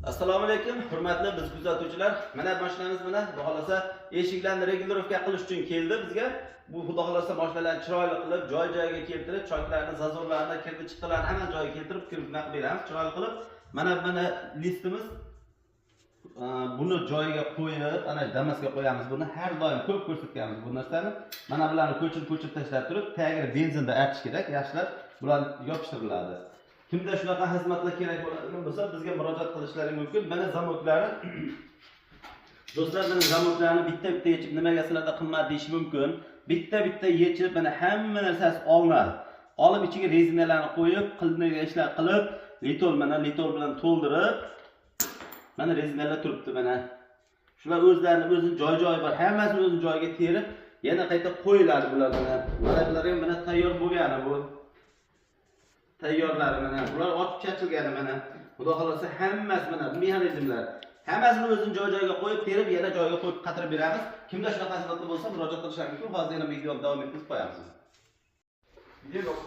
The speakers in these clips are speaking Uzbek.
Assalomu alaykum, hurmatli biz kuzatuvchilar. Mana mashinamiz mana, xudo xolasa eshiklarni regulirovka qilish uchun keldi bizga. Bu xudo xolasa mashinalarni chiroyli qilib, joy-joyiga keltirib, choklarni, zazorlarni, kirdi chiqdilarni hamma joyiga keltirib, kirib naq beramiz, chiroyli qilib. Mana listimiz buni joyiga qo'yib, ana Damasga qo'yamiz. Buni har doim ko'p ko'rsatganmiz bu narsani. Mana bularni ko'chirib tashlab turib, tagiga benzinda artish kerak, yaxshilab bular yopishtiriladi. Kimda shunaqa xizmatlar kerak bo'ladigan bo'lsa, bizga murojaat qilishlari mumkin. Mana zamoklari. Do'stlar, mana zamoklarni bitta-bitta yechib nimaga sizlarda qimmat deyish mumkin. Bitta-bitta yechib, mana hamma narsasi olinadi. Olib ichiga rezinalarni qo'yib, qildigan ishlar qilib, litol bilan to'ldirib, mana rezinalar turibdi mana. Shular o'zini joy-joyi bor. Hammasini o'z joyiga terib, yana qayta qo'yiladi bular mana. Mana bular ham mana tayyor bo'lgani bu. Tayyorlari mana. Bular ochib chachilgani mana. Xudo xolasa hammasi mana bu mexanizmlar. Hammasini o'zini joy-joyiga qo'yib, terib, yana joyiga qo'yib qatirib beramiz. Kimda shunaqa xizmatlar bo'lsa, murojaat qilishlari mumkin. Hozir yana videoni davom ettirib qo'yamiz.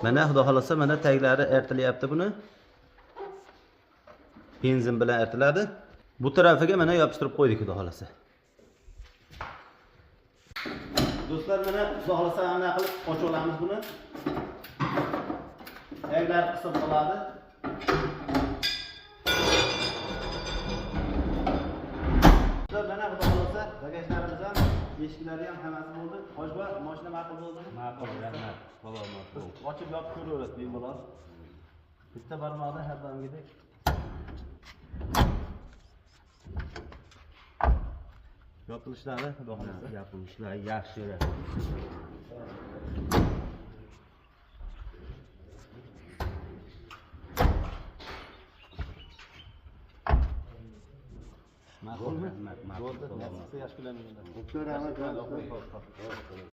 Mana xudo xolasa mana taglari ertilyapti buni. Benzin bilan ertiladi. Bu tarafiga mana yopishtirib qo'ydik xudo xolasa. Do'stlar, mana xudo xolasa mana qilib ochib olamiz buni. Taglar qisib qoladi. Mana xudo xolasa bagajlarimiz ham, eshiklari ham hammasi bo'ldi. Hojba, mashina ma'qul bo'ldimi? Ma'qul, rahmat. Xo'p, ma'qul. Ochib yopib ko'raverasiz bemalol. Bitta barmoqda har doimgidek. Yopilishlari xudo xolasa. Yopilishlari yaxshi. Ma'qulmi? Ma'qul. Bo'ldi. Yaxshi yaxshi bilan. Doktor, rahmat.